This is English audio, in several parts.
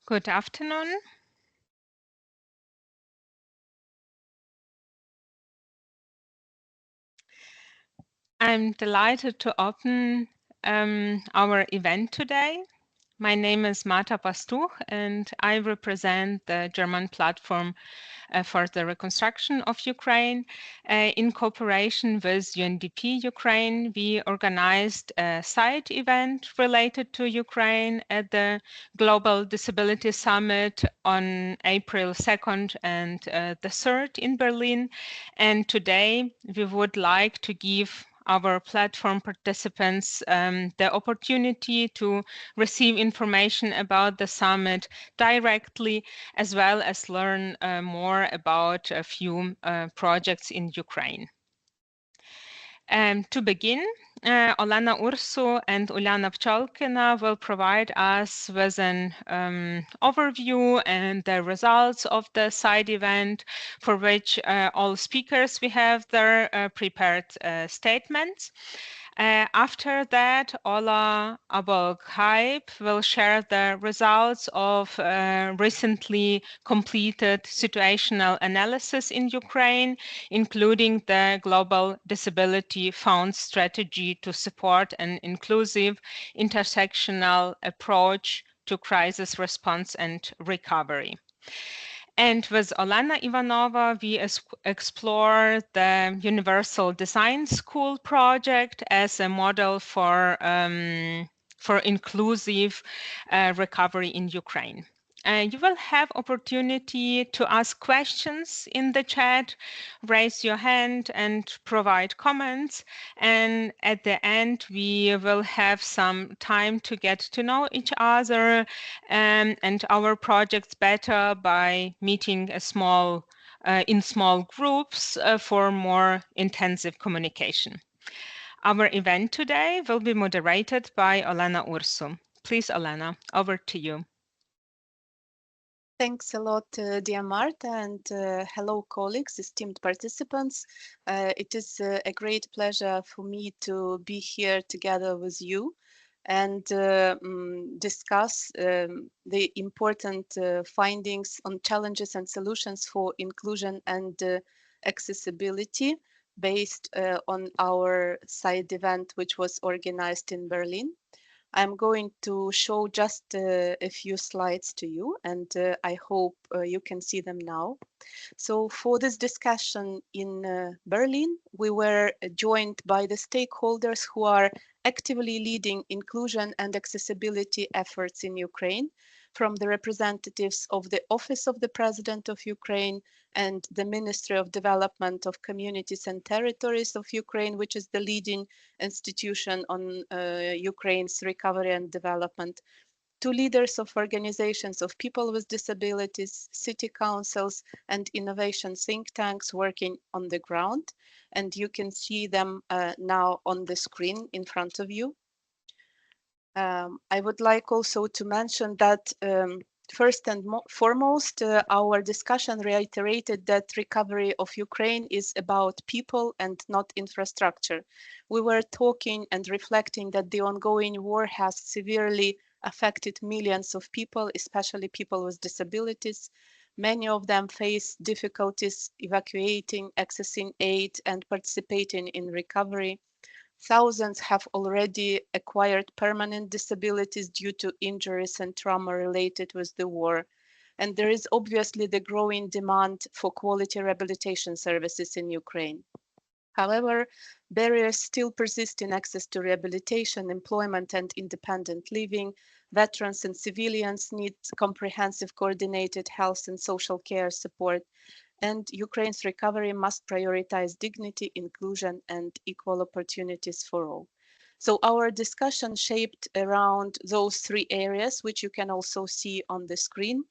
Good afternoon. I'm delighted to open our event today. My name is Marta Pastuch, and I represent the German platform for the reconstruction of Ukraine. In cooperation with UNDP Ukraine, we organized a side event related to Ukraine at the Global Disability Summit on April 2nd and the 3rd in Berlin. And today we would like to give our platform participants the opportunity to receive information about the summit directly, as well as learn more about a few projects in Ukraine. To begin, Olena Ursu and Uliana Pcholkina will provide us with an overview and the results of the side event, for which all speakers we have their prepared statements. After that, Ola Abou-Ghaib will share the results of recently completed situational analysis in Ukraine, including the Global Disability Fund strategy to support an inclusive intersectional approach to crisis response and recovery. And with Olena Ivanova, we explore the Universal Design School project as a model for inclusive recovery in Ukraine. You will have opportunity to ask questions in the chat, raise your hand and provide comments. And at the end, we will have some time to get to know each other and our projects better by meeting in small groups for more intensive communication. Our event today will be moderated by Olena Ursu. Please, Olena, over to you. Thanks a lot, dear Marta, and hello, colleagues, esteemed participants. It is a great pleasure for me to be here together with you and discuss the important findings on challenges and solutions for inclusion and accessibility based on our side event, which was organized in Berlin. I'm going to show just a few slides to you, and I hope you can see them now. So for this discussion in Berlin, we were joined by the stakeholders who are actively leading inclusion and accessibility efforts in Ukraine, from the representatives of the Office of the President of Ukraine and the Ministry of Development of Communities and Territories of Ukraine, which is the leading institution on Ukraine's recovery and development, to leaders of organizations of people with disabilities, city councils, and innovation think tanks working on the ground. And you can see them now on the screen in front of you. I would like also to mention that first and foremost, our discussion reiterated that recovery of Ukraine is about people and not infrastructure. We were talking and reflecting that the ongoing war has severely affected millions of people, especially people with disabilities. Many of them face difficulties evacuating, accessing aid, and participating in recovery. Thousands have already acquired permanent disabilities due to injuries and trauma related with the war. And there is obviously the growing demand for quality rehabilitation services in Ukraine. However, barriers still persist in access to rehabilitation, employment, and independent living. Veterans and civilians need comprehensive coordinated health and social care support, and Ukraine's recovery must prioritize dignity, inclusion, and equal opportunities for all. So our discussion shaped around those three areas, which you can also see on the screen.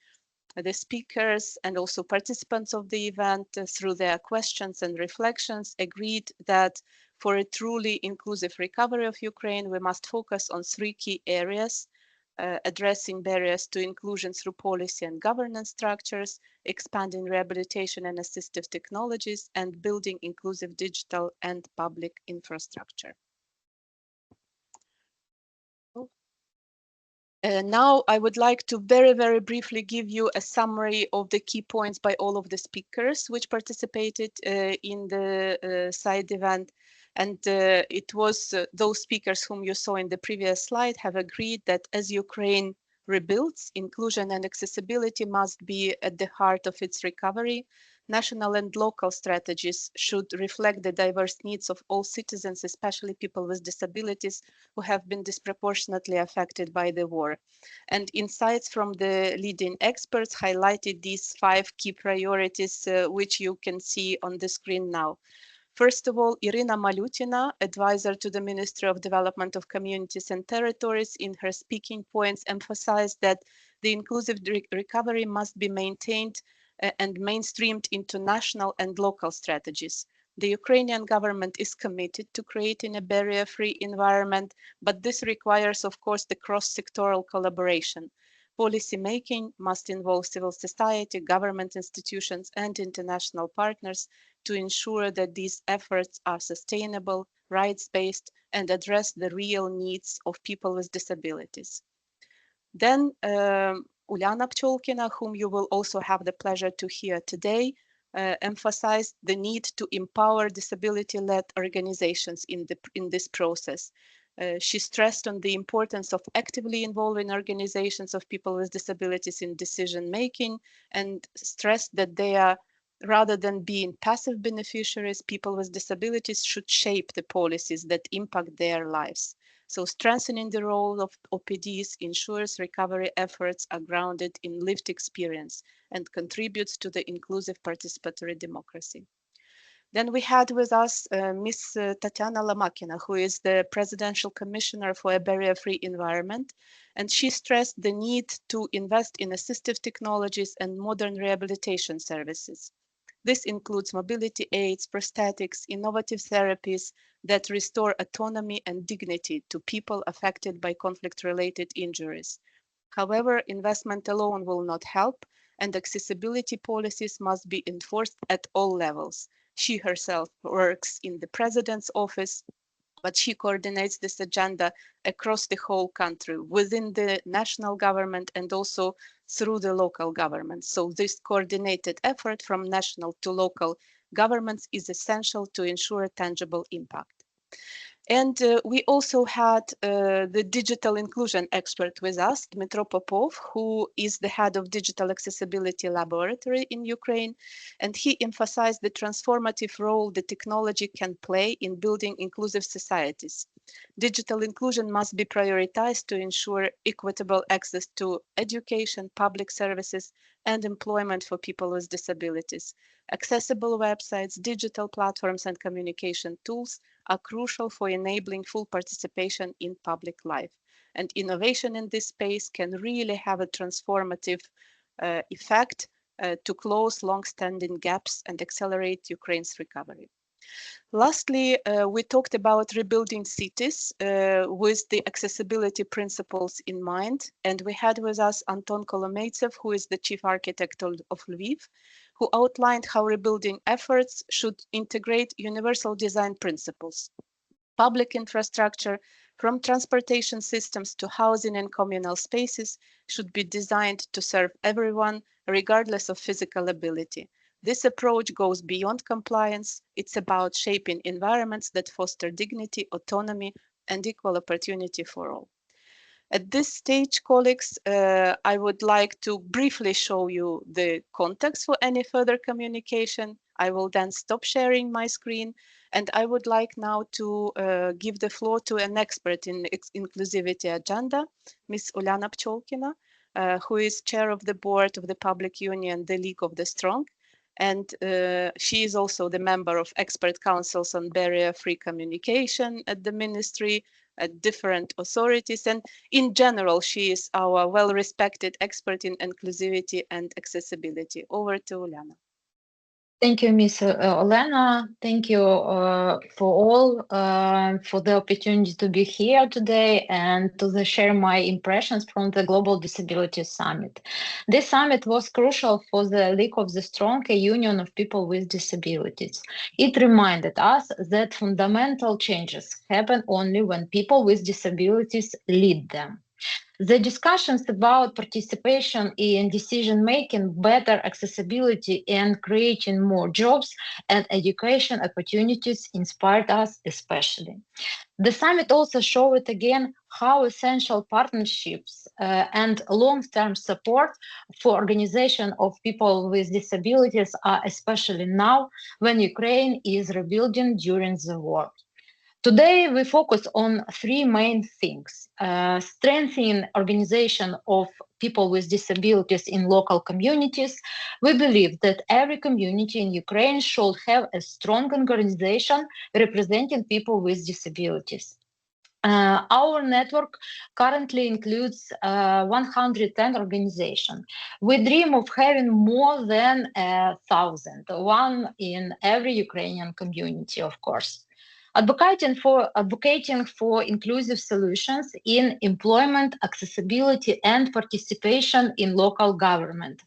The speakers and also participants of the event, through their questions and reflections, agreed that for a truly inclusive recovery of Ukraine, we must focus on three key areas: addressing barriers to inclusion through policy and governance structures, expanding rehabilitation and assistive technologies, and building inclusive digital and public infrastructure. Now I would like to very, very briefly give you a summary of the key points by all of the speakers which participated in the side event. And it was those speakers whom you saw in the previous slide have agreed that as Ukraine rebuilds, inclusion and accessibility must be at the heart of its recovery. National and local strategies should reflect the diverse needs of all citizens, especially people with disabilities who have been disproportionately affected by the war. And insights from the leading experts highlighted these 5 key priorities, which you can see on the screen now. First of all, Irina Malutina, advisor to the Ministry of Development of Communities and Territories, in her speaking points emphasized that the inclusive recovery must be maintained and mainstreamed into national and local strategies. The Ukrainian government is committed to creating a barrier-free environment, but this requires, of course, the cross-sectoral collaboration. Policy making must involve civil society, government institutions, and international partners to ensure that these efforts are sustainable, rights-based, and address the real needs of people with disabilities. Then Uliana Pcholkina, whom you will also have the pleasure to hear today, emphasized the need to empower disability-led organizations in this process. She stressed on the importance of actively involving organizations of people with disabilities in decision making and stressed that they are, rather than being passive beneficiaries, people with disabilities should shape the policies that impact their lives. So strengthening the role of OPDs ensures recovery efforts are grounded in lived experience and contributes to the inclusive participatory democracy. Then we had with us Ms. Tatiana Lomakina, who is the Presidential Commissioner for a Barrier-Free Environment, and she stressed the need to invest in assistive technologies and modern rehabilitation services. This includes mobility aids, prosthetics, innovative therapies that restore autonomy and dignity to people affected by conflict-related injuries. However, investment alone will not help, and accessibility policies must be enforced at all levels. She herself works in the President's office, but she coordinates this agenda across the whole country, within the national government and also through the local government. So this coordinated effort from national to local governments is essential to ensure tangible impact. And we also had the digital inclusion expert with us, Dmitro Popov, who is the head of Digital Accessibility Laboratory in Ukraine. And he emphasized the transformative role the technology can play in building inclusive societies. Digital inclusion must be prioritized to ensure equitable access to education, public services, and employment for people with disabilities. Accessible websites, digital platforms, and communication tools are crucial for enabling full participation in public life. And innovation in this space can really have a transformative effect to close long-standing gaps and accelerate Ukraine's recovery. Lastly, we talked about rebuilding cities with the accessibility principles in mind. And we had with us Anton Kolomeitsev, who is the chief architect of Lviv, who outlined how rebuilding efforts should integrate universal design principles. Public infrastructure, from transportation systems to housing and communal spaces, should be designed to serve everyone, regardless of physical ability. This approach goes beyond compliance. It's about shaping environments that foster dignity, autonomy, and equal opportunity for all. At this stage, colleagues, I would like to briefly show you the context for any further communication. I will then stop sharing my screen, and I would like now to give the floor to an expert in inclusivity agenda, Ms. Uliana Pcholkina, who is chair of the board of the Public Union, the League of the Strong, and she is also the member of expert councils on barrier-free communication at the ministry, at different authorities, and in general, she is our well-respected expert in inclusivity and accessibility. Over to Uliana. Thank you, Miss Olena. Thank you for all for the opportunity to be here today and to share my impressions from the Global Disability Summit. This summit was crucial for the League of the Strong, a union of people with disabilities. It reminded us that fundamental changes happen only when people with disabilities lead them. The discussions about participation in decision-making, better accessibility, and creating more jobs and education opportunities inspired us especially. The summit also showed again how essential partnerships and long-term support for organization of people with disabilities are, especially now when Ukraine is rebuilding during the war. Today, we focus on three main things: strengthening organization of people with disabilities in local communities. We believe that every community in Ukraine should have a strong organization representing people with disabilities. Our network currently includes 110 organizations. We dream of having more than 1,000, one in every Ukrainian community, of course. Advocating for inclusive solutions in employment, accessibility, and participation in local government.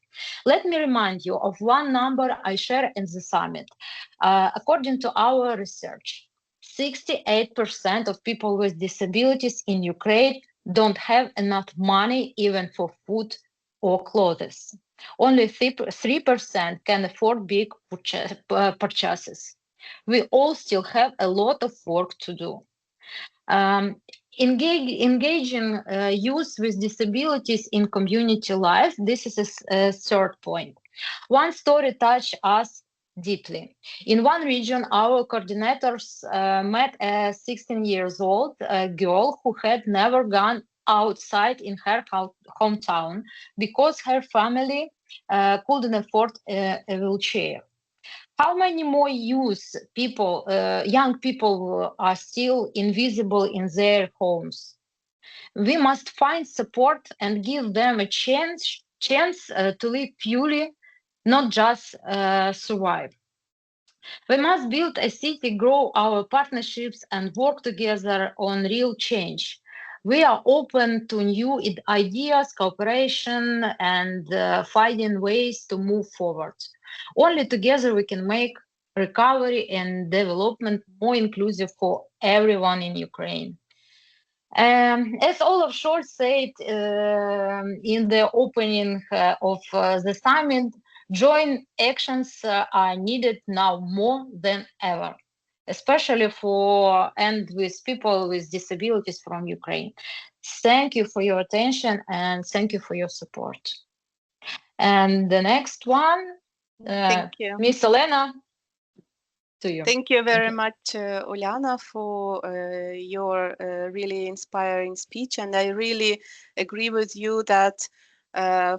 Let me remind you of one number I shared in the summit. According to our research, 68% of people with disabilities in Ukraine don't have enough money even for food or clothes. Only 3% can afford big purchases. We all still have a lot of work to do. Engaging youth with disabilities in community life, this is a third point. One story touched us deeply. In one region, our coordinators met a 16 years old girl who had never gone outside in her hometown because her family couldn't afford a wheelchair. How many more young people are still invisible in their homes? We must find support and give them a chance to live purely, not just survive. We must build a city, grow our partnerships, and work together on real change. We are open to new ideas, cooperation, and finding ways to move forward. Only together we can make recovery and development more inclusive for everyone in Ukraine. As Olaf Scholz said in the opening of the summit, joint actions are needed now more than ever, especially for and with people with disabilities from Ukraine. Thank you for your attention and thank you for your support. And the next one, Thank you. Miss Elena, to you. Thank you very much, Uliana, for your really inspiring speech. And I really agree with you that at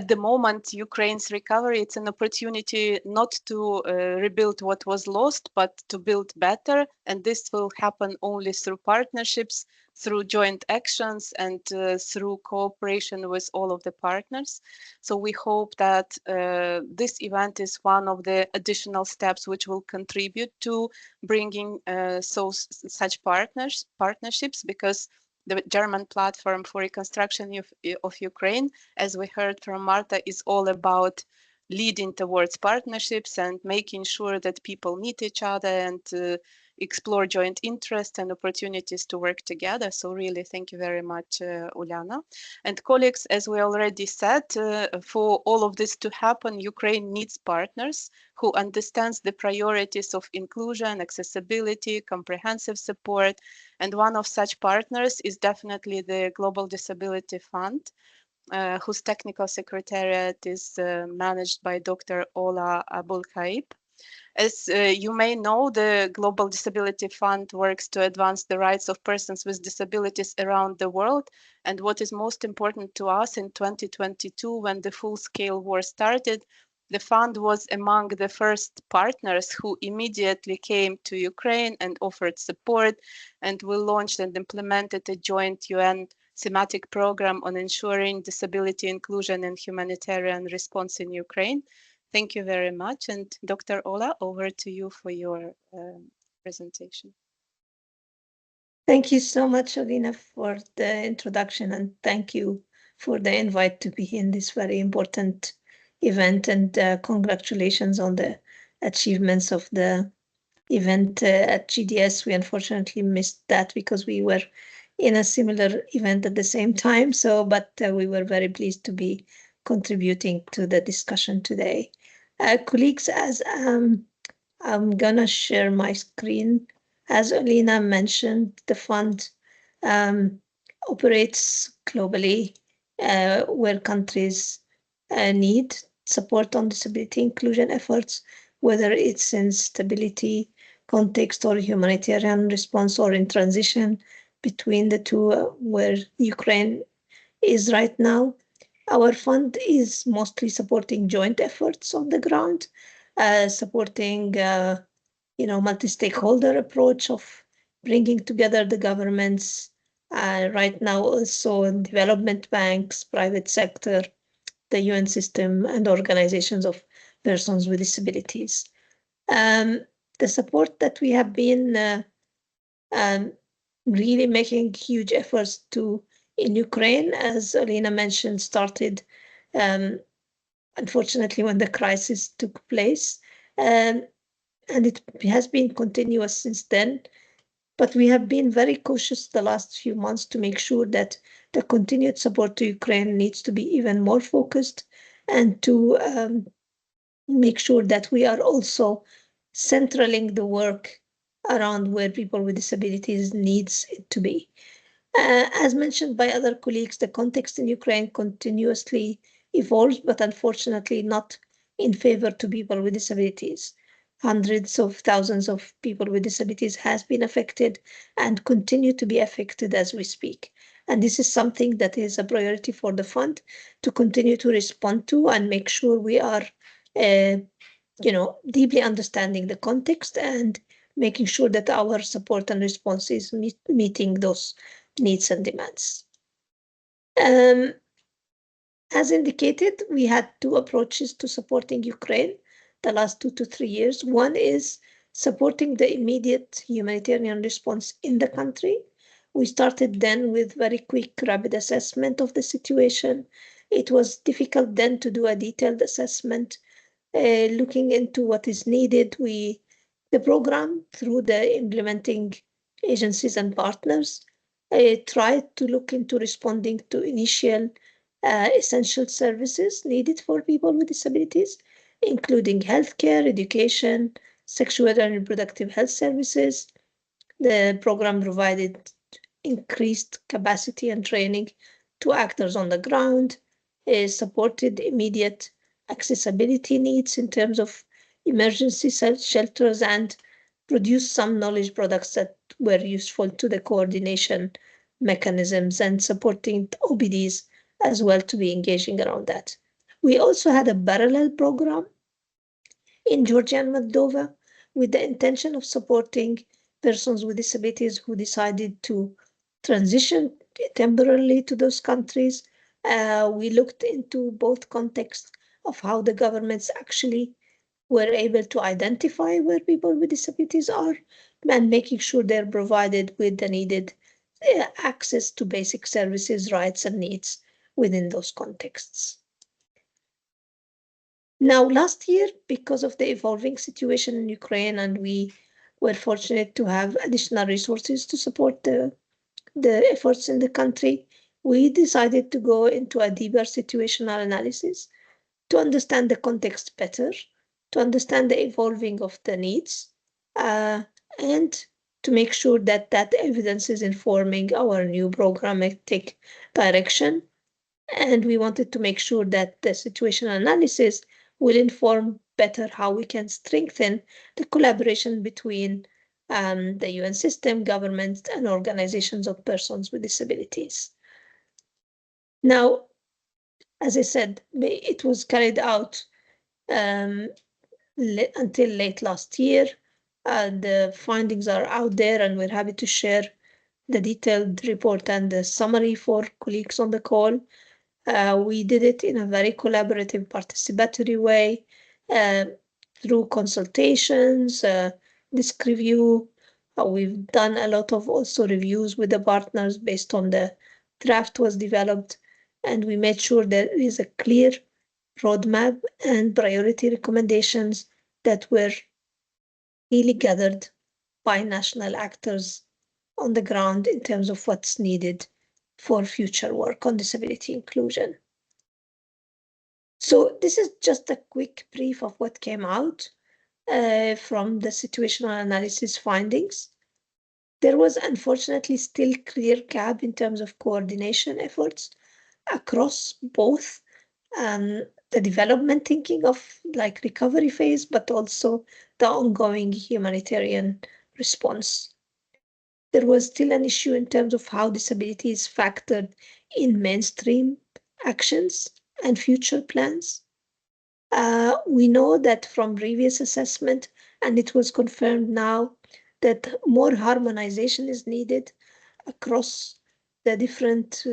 the moment, Ukraine's recovery, it's an opportunity not to rebuild what was lost, but to build better. And this will happen only through partnerships, through joint actions, and through cooperation with all of the partners. So we hope that this event is one of the additional steps which will contribute to bringing such partnerships, because the German platform for reconstruction of Ukraine, as we heard from Marta, is all about leading towards partnerships and making sure that people meet each other and explore joint interests and opportunities to work together. So really, thank you very much, Uliana. And colleagues, as we already said, for all of this to happen, Ukraine needs partners who understands the priorities of inclusion, accessibility, comprehensive support. And one of such partners is definitely the Global Disability Fund, whose technical secretariat is managed by Dr. Ola Abulkaib. As you may know, the Global Disability Fund works to advance the rights of persons with disabilities around the world. And what is most important to us in 2022, when the full-scale war started, the fund was among the first partners who immediately came to Ukraine and offered support. And we launched and implemented a joint UN thematic program on ensuring disability inclusion and humanitarian response in Ukraine. Thank you very much. And Dr. Ola, over to you for your presentation. Thank you so much, Alina, for the introduction, and thank you for the invite to be in this very important event, and congratulations on the achievements of the event at GDS. We unfortunately missed that because we were in a similar event at the same time. So, but we were very pleased to be contributing to the discussion today. Colleagues, as I'm gonna share my screen. As Alina mentioned, the fund operates globally where countries need support on disability inclusion efforts, whether it's in stability context or humanitarian response or in transition between the two, where Ukraine is right now. Our fund is mostly supporting joint efforts on the ground, supporting multi-stakeholder approach of bringing together the governments. Right now, also development banks, private sector, the UN system, and organizations of persons with disabilities. The support that we have been um, really making huge efforts to in Ukraine, as Alina mentioned, started unfortunately when the crisis took place. Um, and it has been continuous since then. But we have been very cautious the last few months to make sure that the continued support to Ukraine needs to be even more focused and to make sure that we are also centraling the work around where people with disabilities needs it to be. As mentioned by other colleagues, the context in Ukraine continuously evolves, but unfortunately not in favor to people with disabilities. Hundreds of thousands of people with disabilities has been affected and continue to be affected as we speak. And this is something that is a priority for the fund to continue to respond to and make sure we are, deeply understanding the context and making sure that our support and response is meeting those needs and demands. As indicated, we had two approaches to supporting Ukraine the last 2 to 3 years. One is supporting the immediate humanitarian response in the country. We started then with very quick, rapid assessment of the situation. It was difficult then to do a detailed assessment, looking into what is needed. The program, through the implementing agencies and partners, tried to look into responding to initial essential services needed for people with disabilities, including healthcare, education, sexual and reproductive health services. The program provided increased capacity and training to actors on the ground, supported immediate accessibility needs in terms of emergency shelters, and produced some knowledge products that were useful to the coordination mechanisms and supporting OBDs as well to be engaging around that. We also had a parallel program in Georgia and Moldova with the intention of supporting persons with disabilities who decided to transition temporarily to those countries. We looked into both contexts of how the governments actually were able to identify where people with disabilities are and making sure they're provided with the needed access to basic services, rights, and needs within those contexts. Now, last year, because of the evolving situation in Ukraine, and we were fortunate to have additional resources to support the efforts in the country, we decided to go into a deeper situational analysis to understand the context better, to understand the evolving of the needs, and to make sure that that evidence is informing our new programmatic direction. And we wanted to make sure that the situational analysis will inform better how we can strengthen the collaboration between the UN system, governments, and organizations of persons with disabilities. Now, as I said, it was carried out until late last year. The findings are out there, and we're happy to share the detailed report and the summary for colleagues on the call. We did it in a very collaborative, participatory way, through consultations, disc review. We've done a lot of also reviews with the partners based on the draft was developed, and we made sure there is a clear roadmap and priority recommendations that were really gathered by national actors on the ground in terms of what's needed for future work on disability inclusion. So this is just a quick brief of what came out from the situational analysis findings. There was unfortunately still clear gap in terms of coordination efforts across both the development thinking of like recovery phase, but also the ongoing humanitarian response. There was still an issue in terms of how disability is factored in mainstream actions and future plans. We know that from previous assessment, and it was confirmed now, that more harmonization is needed across the different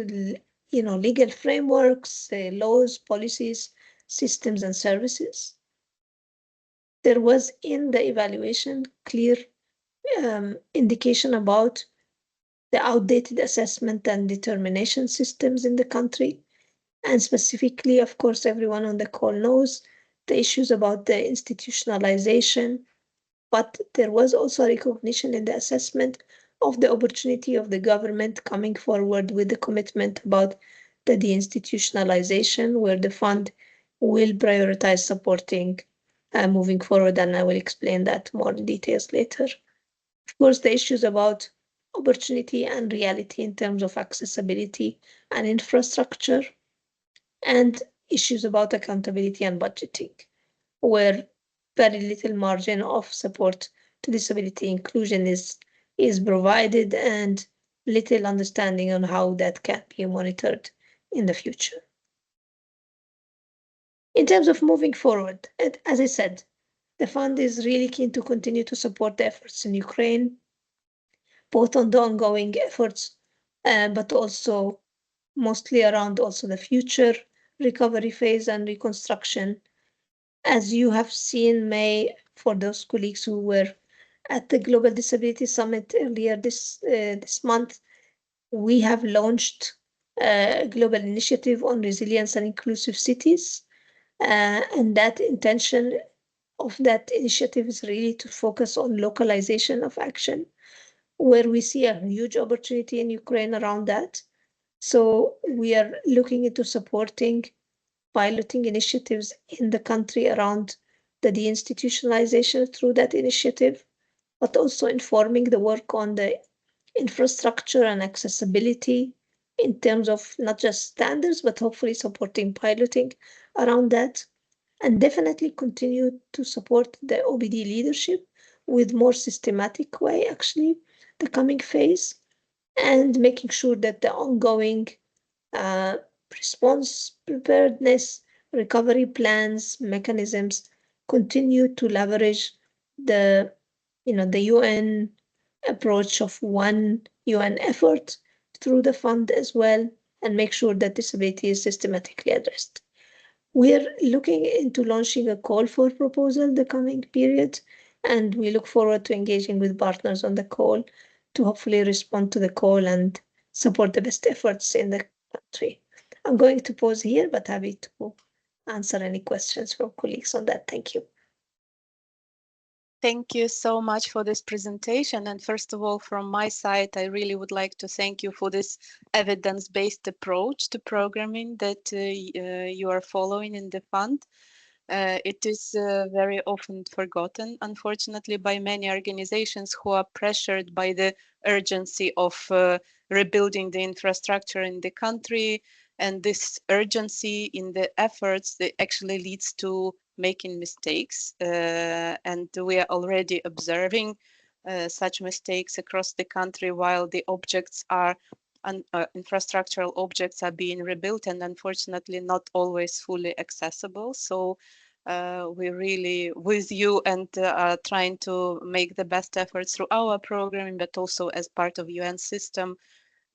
legal frameworks, laws, policies, systems, and services. There was in the evaluation clear indication about the outdated assessment and determination systems in the country. And specifically, of course, everyone on the call knows the issues about the institutionalization, but there was also recognition in the assessment of the opportunity of the government coming forward with the commitment about the deinstitutionalization, where the fund will prioritize supporting moving forward, and I will explain that more in details later. Of course, the issues about opportunity and reality in terms of accessibility and infrastructure, and issues about accountability and budgeting, where very little margin of support to disability inclusion is provided and little understanding on how that can be monitored in the future. In terms of moving forward, as I said, the fund is really keen to continue to support the efforts in Ukraine, both on the ongoing efforts, but also mostly around also the future recovery phase and reconstruction. As you have seen, May, for those colleagues who were at the Global Disability Summit earlier this month, we have launched a global initiative on resilience and inclusive cities. And that intention of that initiative is really to focus on localization of action, where we see a huge opportunity in Ukraine around that. So we are looking into supporting piloting initiatives in the country around the deinstitutionalization through that initiative, but also informing the work on the infrastructure and accessibility in terms of not just standards, but hopefully supporting piloting around that. And definitely continue to support the OBD leadership with more systematic way, actually, the coming phase, and making sure that the ongoing response preparedness, recovery plans, mechanisms continue to leverage the UN approach of one UN effort through the fund as well, and make sure that disability is systematically addressed. We're looking into launching a call for proposal the coming period, and we look forward to engaging with partners on the call to hopefully respond to the call and support the best efforts in the country. I'm going to pause here, but happy to answer any questions from colleagues on that. Thank you. Thank you so much for this presentation. And first of all, from my side, I really would like to thank you for this evidence-based approach to programming that you are following in the fund. It is very often forgotten, unfortunately, by many organizations who are pressured by the urgency of rebuilding the infrastructure in the country. And this urgency in the efforts that actually leads to making mistakes. And we are already observing such mistakes across the country while the objects are infrastructural objects are being rebuilt and unfortunately not always fully accessible. So we're really with you and are trying to make the best efforts through our programming, but also as part of UN system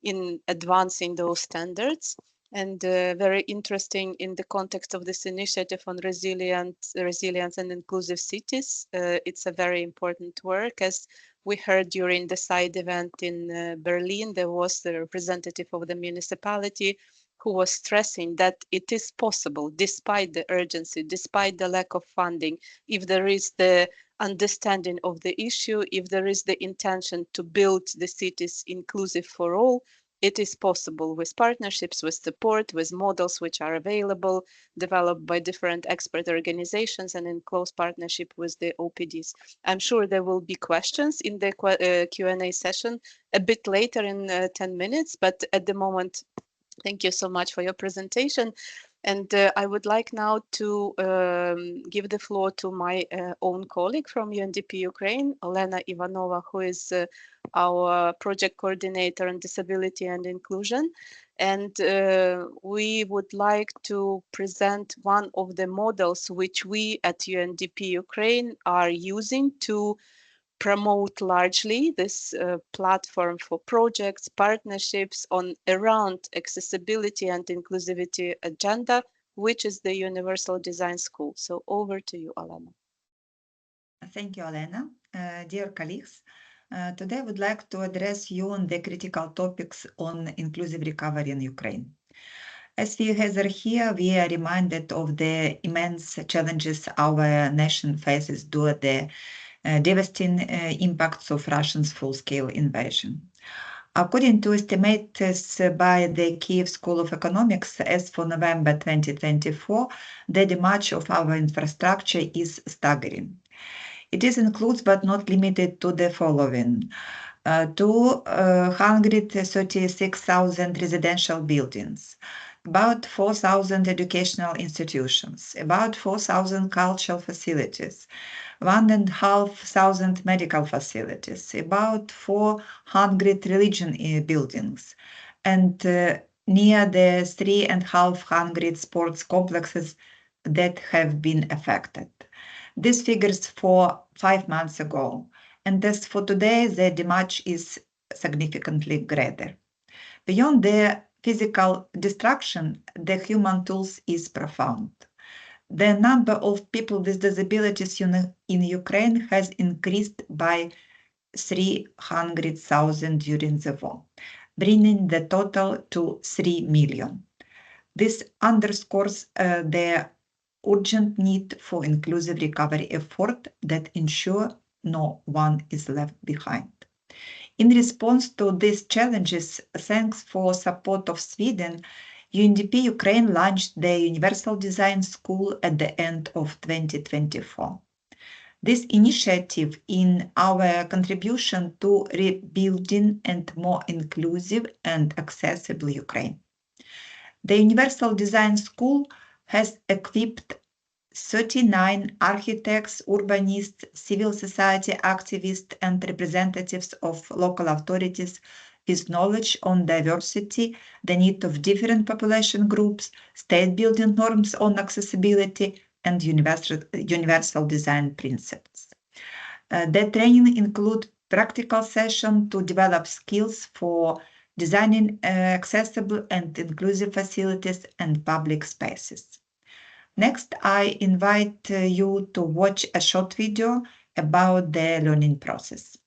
in advancing those standards. And very interesting in the context of this initiative on resilience and inclusive cities. It's a very important work. As we heard during the side event in Berlin, there was the representative of the municipality who was stressing that it is possible, despite the urgency, despite the lack of funding, if there is the understanding of the issue, if there is the intention to build the cities inclusive for all, it is possible with partnerships, with support, with models which are available, developed by different expert organizations and in close partnership with the OPDs. I'm sure there will be questions in the Q&A session a bit later in 10 minutes, but at the moment, thank you so much for your presentation. And I would like now to give the floor to my own colleague from UNDP Ukraine, Olena Ivanova, who is our project coordinator on disability and inclusion. And we would like to present one of the models which we at UNDP Ukraine are using to promote largely this platform for projects, partnerships on around accessibility and inclusivity agenda, which is the Universal Design School. So over to you, Alena. Thank you, Alena. Dear colleagues, today I would like to address you on the critical topics on inclusive recovery in Ukraine. As we gather here, we are reminded of the immense challenges our nation faces due to the devastating impacts of Russia's full-scale invasion. According to estimates by the Kiev School of Economics, as for November 2024, the damage of our infrastructure is staggering. It includes but not limited to the following: 236,000 residential buildings, about 4,000 educational institutions, about 4,000 cultural facilities, 1,500 medical facilities, about 400 religion buildings, and near the 3,500 sports complexes that have been affected. These figures for 5 months ago, and as for today, the damage is significantly greater. Beyond the physical destruction, the human tools is profound. The number of people with disabilities in Ukraine has increased by 300,000 during the war, bringing the total to 3 million. This underscores the urgent need for inclusive recovery effort that ensure no one is left behind. In response to these challenges, thanks for support of Sweden, UNDP Ukraine launched the Universal Design School at the end of 2024. This initiative is our contribution to rebuilding and more inclusive and accessible Ukraine. The Universal Design School has equipped 39 architects, urbanists, civil society activists, and representatives of local authorities with knowledge on diversity, the need of different population groups, state building norms on accessibility, and universal design principles. The training includes practical sessions to develop skills for designing accessible and inclusive facilities and public spaces. Next, I invite you to watch a short video about the learning process.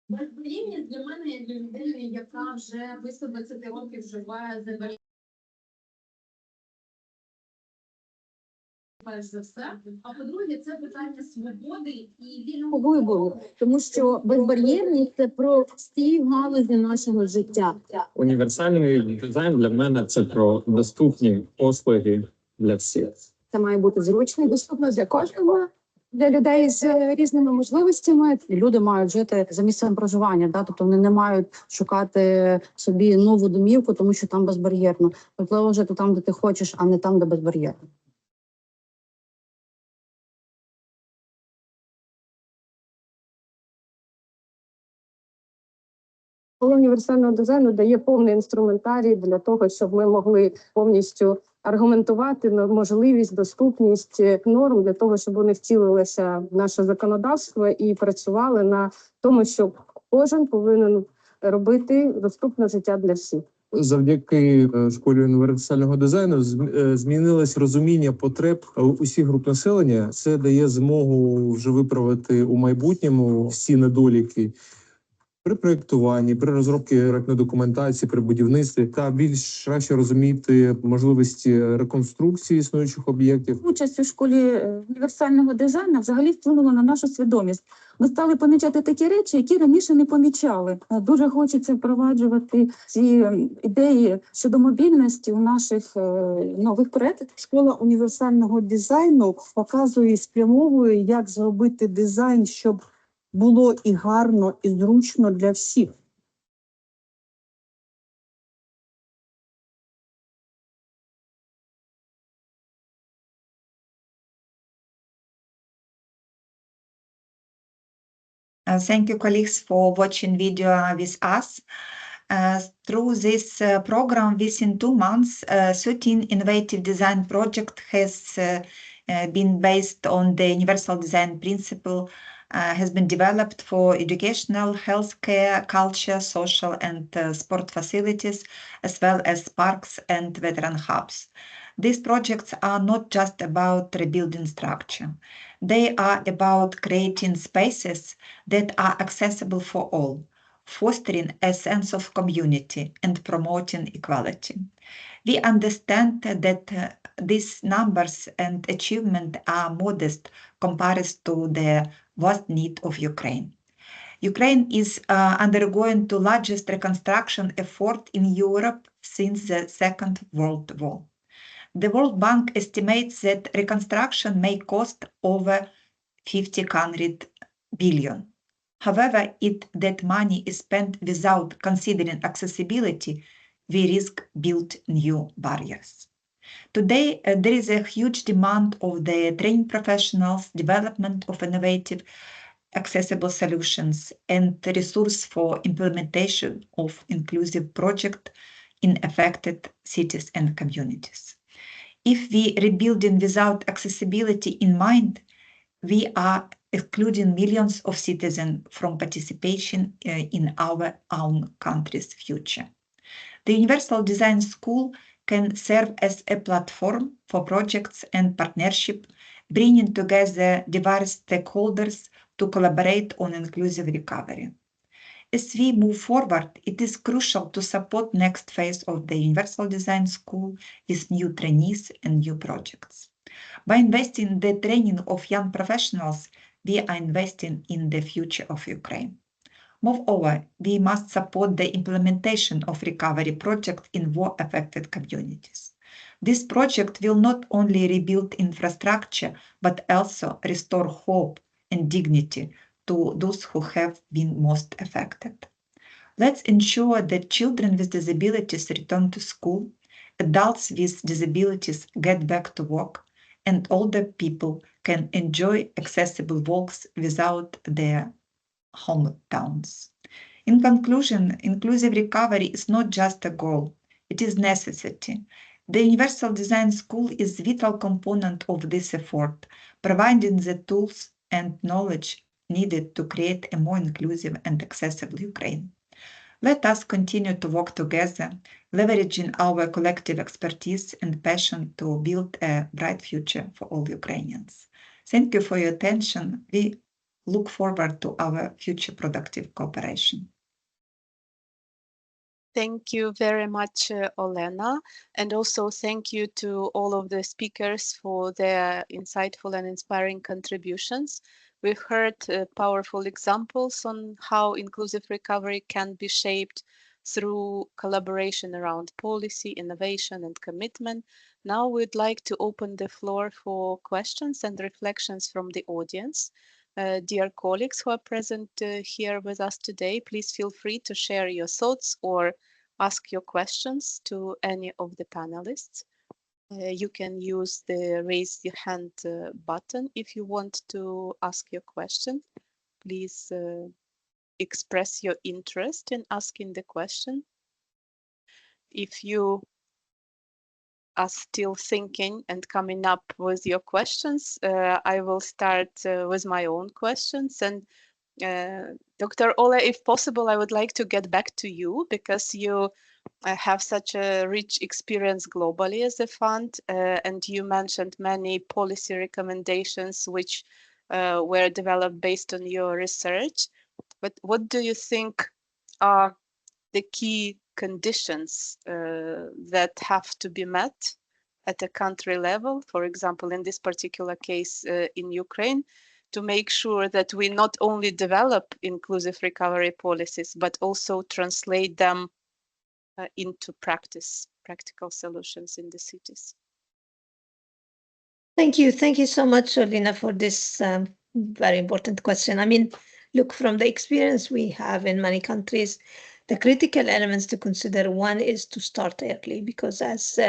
Безбар'єрність для мене, як для людини, яка вже близько 20 років вживає забар'єрність. Перш за все. А по-друге, це питання свободи і вільного вибору. Тому що безбар'єрність – це про всі галузі нашого життя. Універсальний дизайн для мене – це про доступні послуги для всіх. Це має бути зручно і доступно для кожного. Для людей з різними можливостями люди мають жити за місцем проживання, тобто вони не мають шукати собі нову домівку, тому що там безбар'єрно. Можливо, жити там, де ти хочеш, а не там, де безбар'єрно. Школа універсального дизайну дає повний інструментарій для того, щоб ми могли повністю аргументувати на можливість, доступність норм для того, щоб вони втілилися в наше законодавство і працювали на тому, що кожен повинен робити доступне життя для всіх. Завдяки школі універсального дизайну змінилось розуміння потреб усіх груп населення. Це дає змогу вже виправити у майбутньому всі недоліки при проєктуванні, при розробці проєктної документації, при будівництві та більш краще розуміти можливості реконструкції існуючих об'єктів. Участь у школі універсального дизайну взагалі вплинула на нашу свідомість. Ми стали помічати такі речі, які раніше не помічали. Дуже хочеться впроваджувати ці ідеї щодо мобільності у наших нових проєктах. Школа універсального дизайну показує і спрямовує, як зробити дизайн, щоб було і гарно, і зручно для всіх. Thank you, colleagues, for watching video with us. Through this program, within 2 months, 13 innovative design project has been based on the universal design principle, has been developed for educational, healthcare, culture, social and sport facilities, as well as parks and veteran hubs. These projects are not just about rebuilding structure. They are about creating spaces that are accessible for all, fostering a sense of community and promoting equality. We understand that these numbers and achievements are modest compared to the vast need of Ukraine. Ukraine is undergoing the largest reconstruction effort in Europe since the Second World War. The World Bank estimates that reconstruction may cost over 500 billion. However, if that money is spent without considering accessibility, we risk build new barriers. Today, there is a huge demand of the trained professionals, development of innovative, accessible solutions, and the resource for implementation of inclusive projects in affected cities and communities. If we rebuilding without accessibility in mind, we are excluding millions of citizens from participation in our own country's future. The Universal Design School can serve as a platform for projects and partnership, bringing together diverse stakeholders to collaborate on inclusive recovery. As we move forward, it is crucial to support next phase of the Universal Design School with new trainees and new projects. By investing in the training of young professionals, we are investing in the future of Ukraine. Moreover, we must support the implementation of recovery projects in war-affected communities. This project will not only rebuild infrastructure, but also restore hope and dignity to those who have been most affected. Let's ensure that children with disabilities return to school, adults with disabilities get back to work, and older people can enjoy accessible walks without their hometowns. In conclusion, inclusive recovery is not just a goal, it is necessity. The Universal Design School is a vital component of this effort, providing the tools and knowledge needed to create a more inclusive and accessible Ukraine. Let us continue to work together, leveraging our collective expertise and passion to build a bright future for all Ukrainians. Thank you for your attention. We look forward to our future productive cooperation. Thank you very much, Olena, and also thank you to all of the speakers for their insightful and inspiring contributions. We've heard powerful examples on how inclusive recovery can be shaped through collaboration around policy, innovation, and commitment. Now we'd like to open the floor for questions and reflections from the audience. Dear colleagues who are present here with us today, please feel free to share your thoughts or ask your questions to any of the panelists. You can use the raise your hand button if you want to ask your question. Please express your interest in asking the question. If you are still thinking and coming up with your questions, I will start with my own questions. And Dr. Ola, if possible, I would like to get back to you because you have such a rich experience globally as a fund, and you mentioned many policy recommendations which were developed based on your research. But what do you think are the key conditions that have to be met at a country level, for example, in this particular case in Ukraine, to make sure that we not only develop inclusive recovery policies, but also translate them into practical solutions in the cities? Thank you. Thank you so much, Olina, for this very important question. I mean, look, from the experience we have in many countries, the critical elements to consider, one is to start early, because as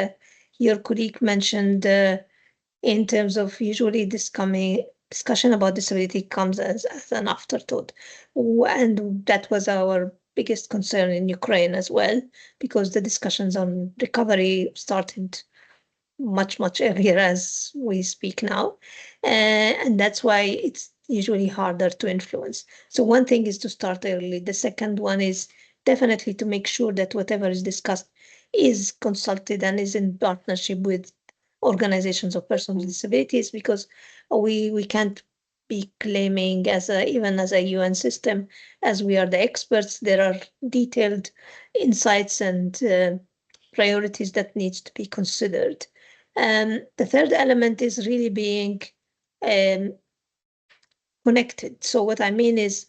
your colleague mentioned, in terms of usually this discussion about disability comes as an afterthought. And that was our biggest concern in Ukraine as well, because the discussions on recovery started much earlier as we speak now. And that's why it's usually harder to influence. So one thing is to start early. The second one is definitely to make sure that whatever is discussed is consulted and is in partnership with organizations of persons with disabilities, because we can't be claiming even as a UN system, as we are the experts. There are detailed insights and priorities that needs to be considered. The third element is really being connected. So what I mean is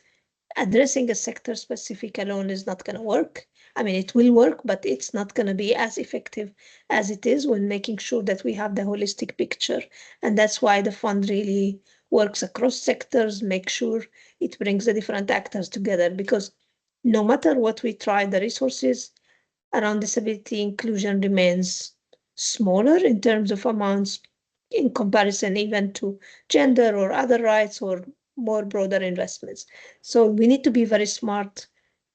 addressing a sector specific alone is not going to work. I mean, it will work, but it's not going to be as effective as it is when making sure that we have the holistic picture. And that's why the fund really works across sectors, make sure it brings the different actors together, because no matter what we try, the resources around disability inclusion remains smaller in terms of amounts in comparison even to gender or other rights or more broader investments. So we need to be very smart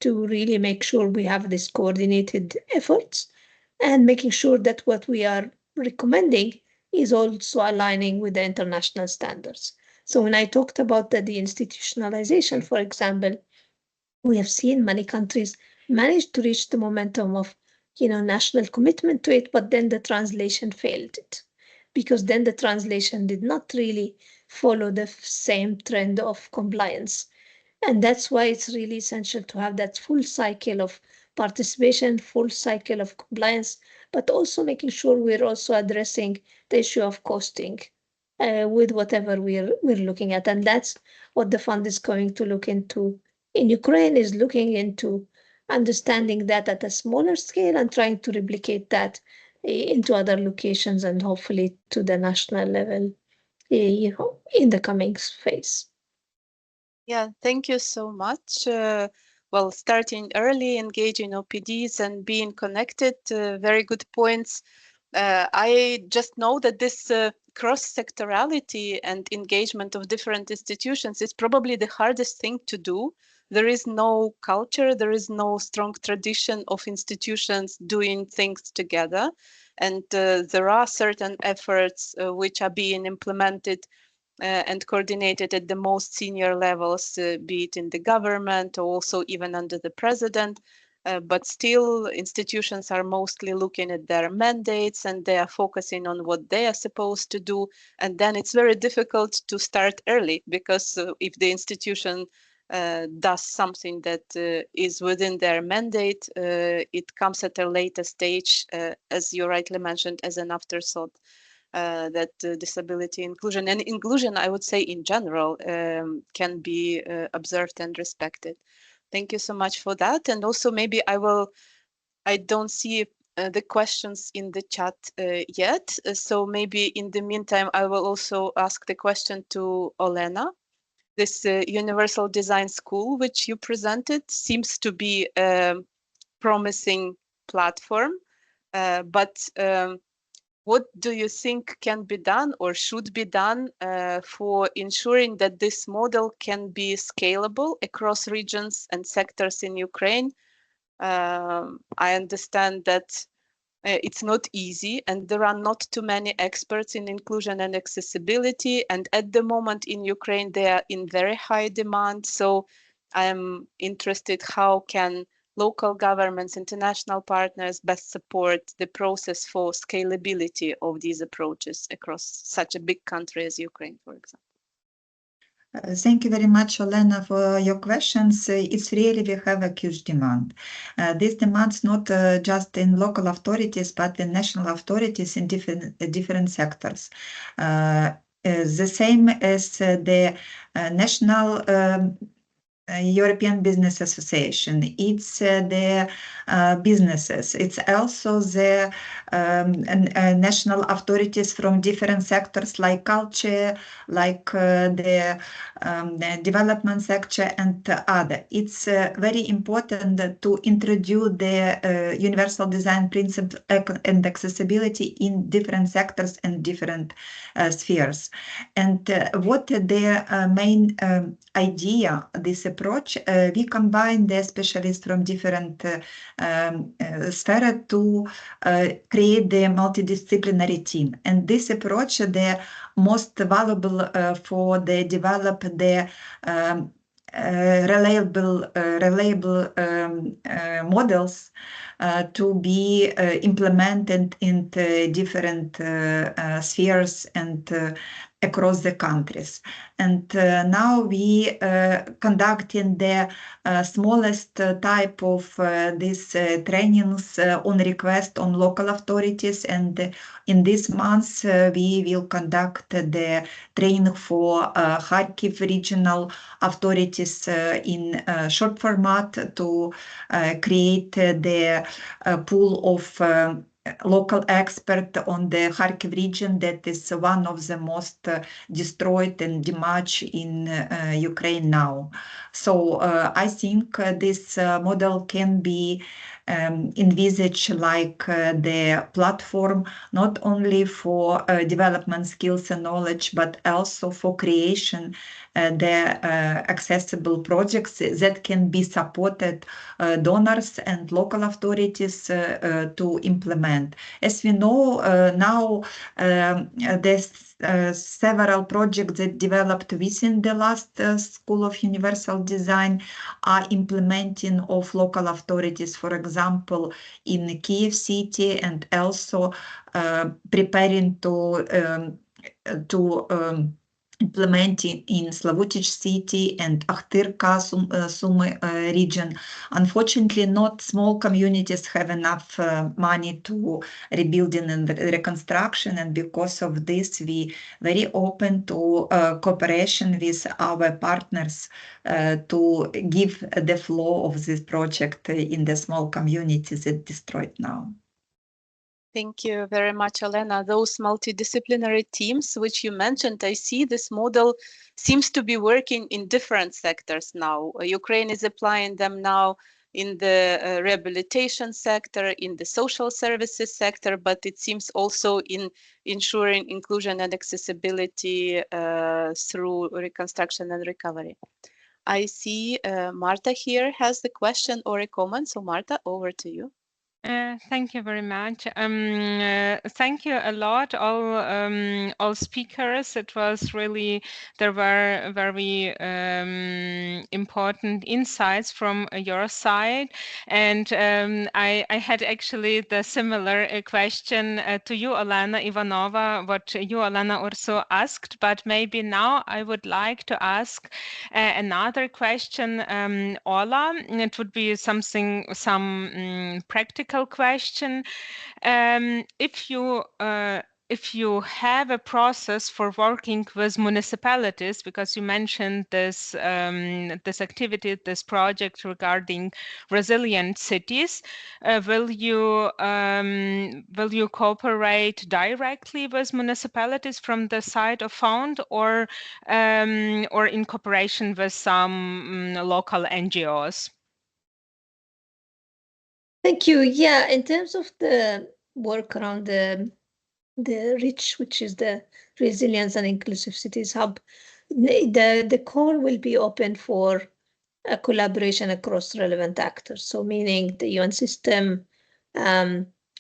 to really make sure we have these coordinated efforts and making sure that what we are recommending is also aligning with the international standards. So when I talked about the deinstitutionalization, for example, we have seen many countries manage to reach the momentum of national commitment to it, but then the translation failed it, because then the translation did not really follow the same trend of compliance. And that's why it's really essential to have that full cycle of participation, full cycle of compliance, but also making sure we're also addressing the issue of costing with whatever we're looking at. And that's what the fund is going to look into in Ukraine, is looking into understanding that at a smaller scale and trying to replicate that into other locations and hopefully to the national level, in the coming phase. Yeah, thank you so much. Well, starting early, engaging OPDs and being connected, very good points. I just know that this cross-sectorality and engagement of different institutions is probably the hardest thing to do. There is no culture, there is no strong tradition of institutions doing things together. And there are certain efforts which are being implemented and coordinated at the most senior levels, be it in the government or also even under the president. But still, institutions are mostly looking at their mandates and they are focusing on what they are supposed to do. And then it's very difficult to start early, because if the institution does something that is within their mandate, it comes at a later stage, as you rightly mentioned, as an afterthought. That disability inclusion and inclusion, I would say in general, can be observed and respected. Thank you so much for that. And also maybe I don't see the questions in the chat yet. So maybe in the meantime, I will also ask the question to Olena. This Universal Design School, which you presented, seems to be a promising platform, but what do you think can be done or should be done for ensuring that this model can be scalable across regions and sectors in Ukraine? I understand that it's not easy and there are not too many experts in inclusion and accessibility. And at the moment in Ukraine, they are in very high demand. So I'm interested, how can local governments, international partners best support the process for scalability of these approaches across such a big country as Ukraine, for example? Thank you very much, Olena, for your questions. It's really, we have a huge demand. This demand's not just in local authorities, but in national authorities in different sectors. The same as the national European Business Association, it's the businesses, it's also the national authorities from different sectors like culture, like the development sector and other. It's very important to introduce the universal design principle and accessibility in different sectors and different spheres. And what the main idea, this approach, we combine the specialists from different spheres to create the multidisciplinary team. And this approach, the most valuable for the develop the reliable models to be implemented in the different spheres and across the countries. And now we conducting the smallest type of these trainings on request on local authorities. And in this month, we will conduct the training for Kharkiv regional authorities in short format to create the pool of local expert on the Kharkiv region that is one of the most destroyed and damaged in Ukraine now. So I think this model can be envisaged like the platform not only for development skills and knowledge, but also for creation the accessible projects that can be supported donors and local authorities to implement. As we know now, there's several projects that developed within the last School of Universal Design are implementing of local authorities, for example, in Kiev city, and also preparing to implementing in Slavutic city and Akhtirka Sumy region. Unfortunately, not small communities have enough money to rebuilding and reconstruction, and because of this, we very open to cooperation with our partners to give the flow of this project in the small communities that destroyed now. Thank you very much, Elena. Those multidisciplinary teams which you mentioned, I see this model seems to be working in different sectors now. Ukraine is applying them now in the rehabilitation sector, in the social services sector, but it seems also in ensuring inclusion and accessibility through reconstruction and recovery. I see Marta here has the question or a comment. So Marta, over to you. Thank you very much. Thank you a lot, all speakers. It was really, there were very important insights from your side. And I had actually the similar question to you, Olena Ivanova, what you, Olena, also asked. But maybe now I would like to ask another question, Ola. It would be some practical question. If you have a process for working with municipalities, because you mentioned this this activity, this project regarding resilient cities, will you cooperate directly with municipalities from the side of fund, or in cooperation with some local NGOs? Thank you. Yeah, in terms of the work around the REACH, which is the Resilience and Inclusive Cities Hub, the call will be open for a collaboration across relevant actors. So meaning the UN system,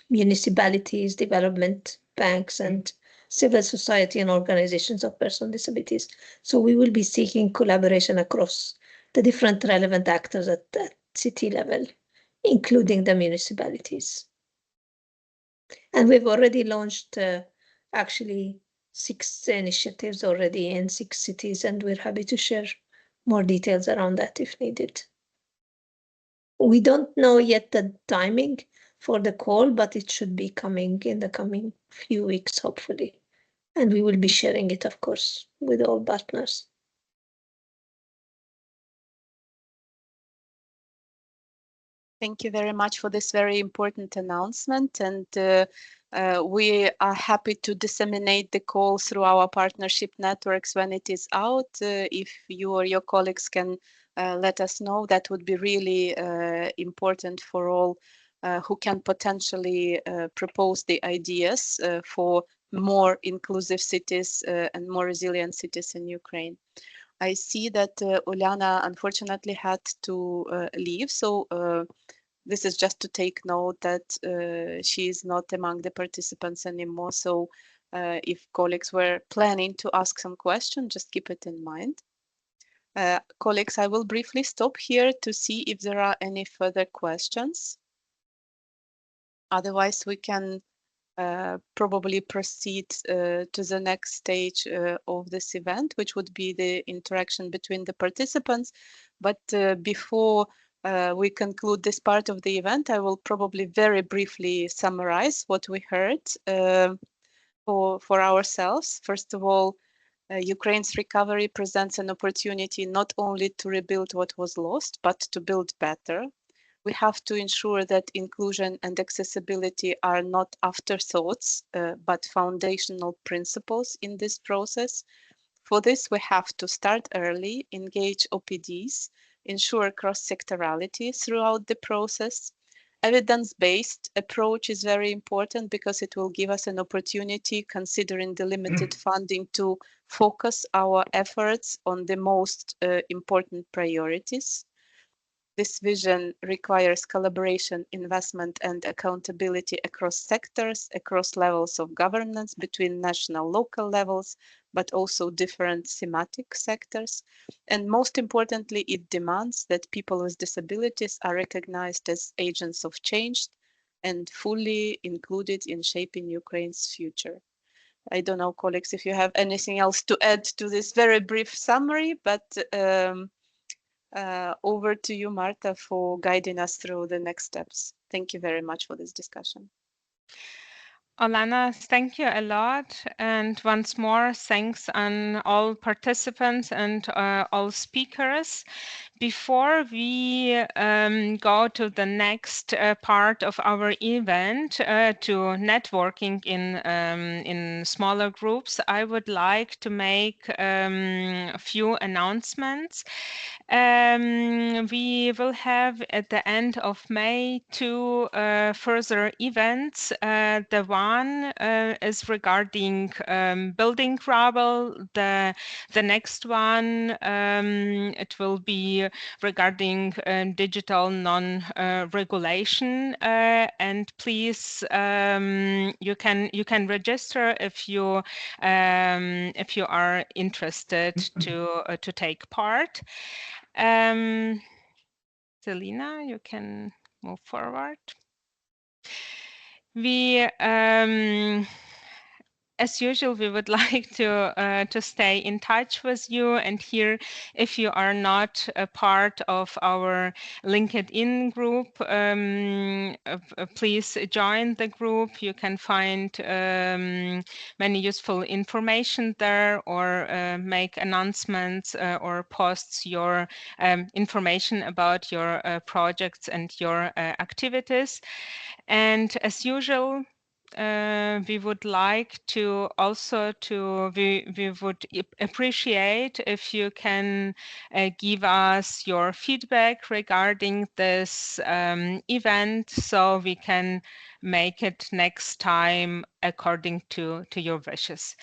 municipalities, development banks, and civil society and organizations of persons with disabilities. So we will be seeking collaboration across the different relevant actors at city level including the municipalities. And we've already launched actually 6 initiatives already in 6 cities, and we're happy to share more details around that if needed. We don't know yet the timing for the call, but it should be coming in the coming few weeks, hopefully. And we will be sharing it, of course, with all partners. Thank you very much for this very important announcement. And we are happy to disseminate the call through our partnership networks when it is out. If you or your colleagues can let us know, that would be really important for all who can potentially propose the ideas for more inclusive cities and more resilient cities in Ukraine. I see that Uliana unfortunately had to leave, so this is just to take note that she is not among the participants anymore. So if colleagues were planning to ask some question, just keep it in mind. Colleagues, I will briefly stop here to see if there are any further questions. Otherwise, we can probably proceed to the next stage of this event, which would be the interaction between the participants. But before we conclude this part of the event, I will probably very briefly summarize what we heard for ourselves. First of all, Ukraine's recovery presents an opportunity not only to rebuild what was lost, but to build better. We have to ensure that inclusion and accessibility are not afterthoughts, but foundational principles in this process. For this, we have to start early, engage OPDs, ensure cross-sectorality throughout the process. Evidence-based approach is very important because it will give us an opportunity, considering the limited funding, to focus our efforts on the most important priorities. This vision requires collaboration, investment, and accountability across sectors, across levels of governance, between national, local levels, but also different thematic sectors. And most importantly, it demands that people with disabilities are recognized as agents of change and fully included in shaping Ukraine's future. I don't know, colleagues, if you have anything else to add to this very brief summary, but over to you, Marta, for guiding us through the next steps. Thank you very much for this discussion. Olena, thank you a lot. And once more, thanks on all participants and all speakers. Before we go to the next part of our event, to networking in smaller groups, I would like to make a few announcements. We will have at the end of May 2 further events. The one is regarding building rubble. The next one, it will be regarding digital non-regulation. And please, you can register if you are interested to take part. Selina, you can move forward. We as usual, we would like to stay in touch with you, and here, if you are not a part of our LinkedIn group, please join the group. You can find many useful information there, or make announcements or posts your information about your projects and your activities. And as usual, we would like to also we would appreciate if you can give us your feedback regarding this event, so we can make it next time according to your wishes.